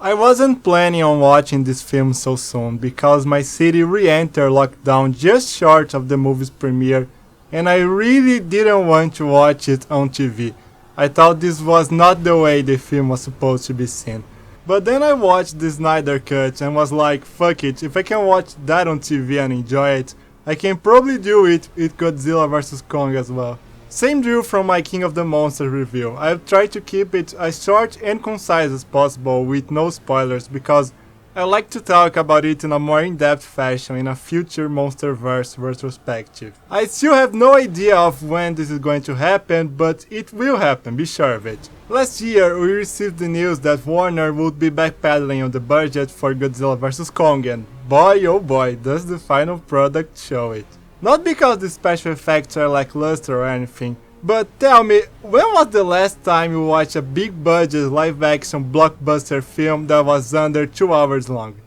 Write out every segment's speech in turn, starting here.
I wasn't planning on watching this film so soon because my city re-entered lockdown just short of the movie's premiere and I really didn't want to watch it on TV. I thought this was not the way the film was supposed to be seen. But then I watched the Snyder Cut and was like, fuck it, if I can watch that on TV and enjoy it, I can probably do it with Godzilla vs. Kong as well. Same drill from my King of the Monsters review. I've tried to keep it as short and concise as possible with no spoilers because I like to talk about it in a more in-depth fashion in a future Monsterverse retrospective. I still have no idea of when this is going to happen, but it will happen, be sure of it. Last year we received the news that Warner would be backpedaling on the budget for Godzilla vs. Kong and boy oh boy does the final product show it. Not because the special effects are lackluster or anything, but tell me, when was the last time you watched a big budget live action blockbuster film that was under 2 hours long?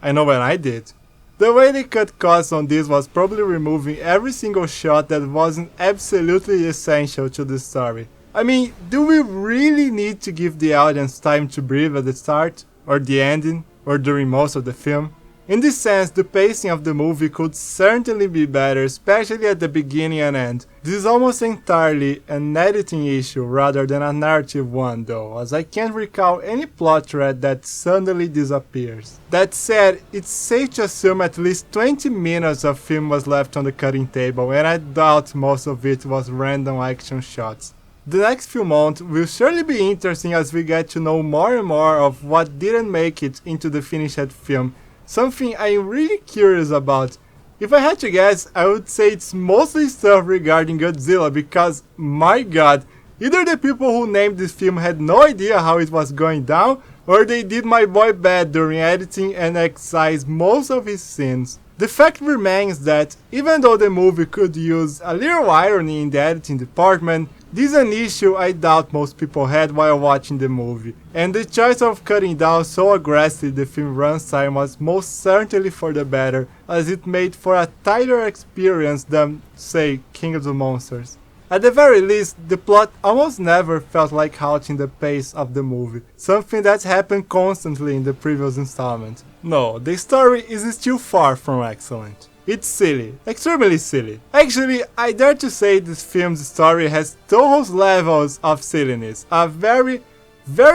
I know when I did. The way they cut costs on this was probably removing every single shot that wasn't absolutely essential to the story. I mean, do we really need to give the audience time to breathe at the start, or the ending, or during most of the film? In this sense, the pacing of the movie could certainly be better, especially at the beginning and end. This is almost entirely an editing issue rather than a narrative one though, as I can't recall any plot thread that suddenly disappears. That said, it's safe to assume at least 20 minutes of film was left on the cutting table, and I doubt most of it was random action shots. The next few months will surely be interesting as we get to know more and more of what didn't make it into the finished film. Something I'm really curious about. If I had to guess, I would say it's mostly stuff regarding Godzilla because, my god, either the people who named this film had no idea how it was going down, or they did my boy bad during editing and excised most of his scenes. The fact remains that, even though the movie could use a little irony in the editing department, this is an issue I doubt most people had while watching the movie, and the choice of cutting down so aggressively the film runtime was most certainly for the better, as it made for a tighter experience than, say, King of the Monsters. At the very least, the plot almost never felt like halting the pace of the movie, something that happened constantly in the previous installment. No, the story is still far from excellent. It's silly, extremely silly. Actually, I dare to say this film's story has those levels of silliness, a very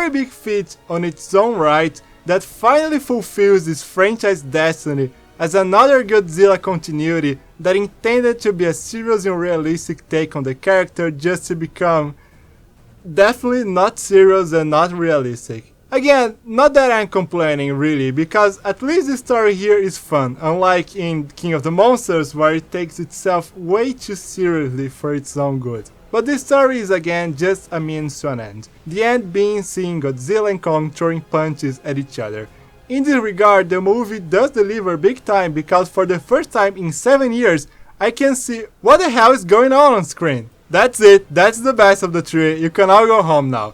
big feat on its own right that finally fulfills this franchise destiny as another Godzilla continuity that intended to be a serious and realistic take on the character just to become definitely not serious and not realistic. Again, not that I'm complaining really, because at least the story here is fun, unlike in King of the Monsters where it takes itself way too seriously for its own good. But the story is again just a means to an end, the end being seeing Godzilla and Kong throwing punches at each other. In this regard, the movie does deliver big time because for the first time in 7 years, I can see what the hell is going on screen. That's it, that's the best of the three, you can all go home now.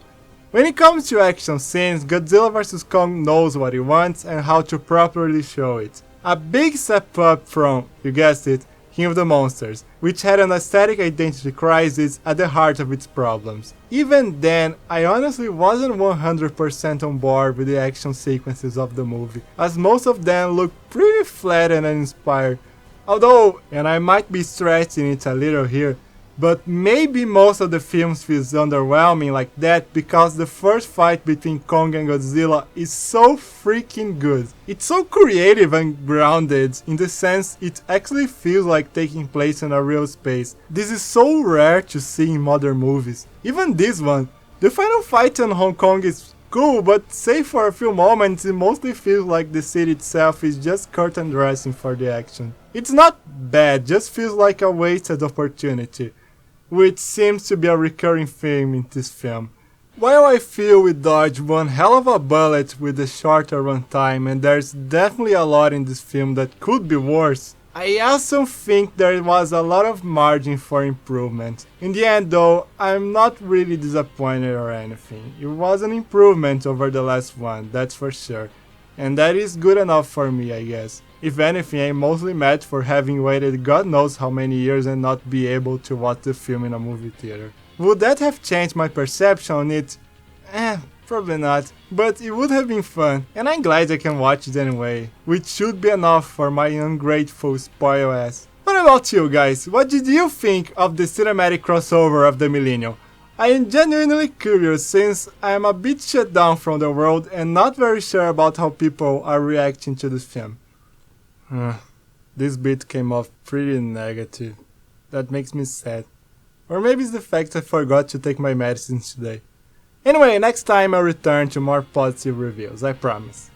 When it comes to action scenes, Godzilla vs. Kong knows what he wants and how to properly show it. A big step up from, you guessed it, King of the Monsters, which had an aesthetic identity crisis at the heart of its problems. Even then, I honestly wasn't 100% on board with the action sequences of the movie, as most of them look pretty flat and uninspired. Although, and I might be stretching it a little here, but maybe most of the film feels underwhelming like that because the first fight between Kong and Godzilla is so freaking good. It's so creative and grounded in the sense it actually feels like taking place in a real space. This is so rare to see in modern movies. Even this one. The final fight in Hong Kong is cool, but save for a few moments it mostly feels like the city itself is just curtain dressing for the action. It's not bad, just feels like a wasted opportunity, which seems to be a recurring theme in this film. While I feel we dodged one hell of a bullet with the shorter runtime and there's definitely a lot in this film that could be worse, I also think there was a lot of margin for improvement. In the end though, I'm not really disappointed or anything. It was an improvement over the last one, that's for sure. And that is good enough for me, I guess. If anything, I'm mostly mad for having waited God knows how many years and not be able to watch the film in a movie theater. Would that have changed my perception on it? Probably not, but it would have been fun, and I'm glad I can watch it anyway, which should be enough for my ungrateful spoil ass. What about you guys? What did you think of the cinematic crossover of the millennium? I am genuinely curious since I am a bit shut down from the world and not very sure about how people are reacting to this film. This bit came off pretty negative. That makes me sad. Or maybe it's the fact I forgot to take my medicines today. Anyway, next time I'll return to more positive reviews, I promise.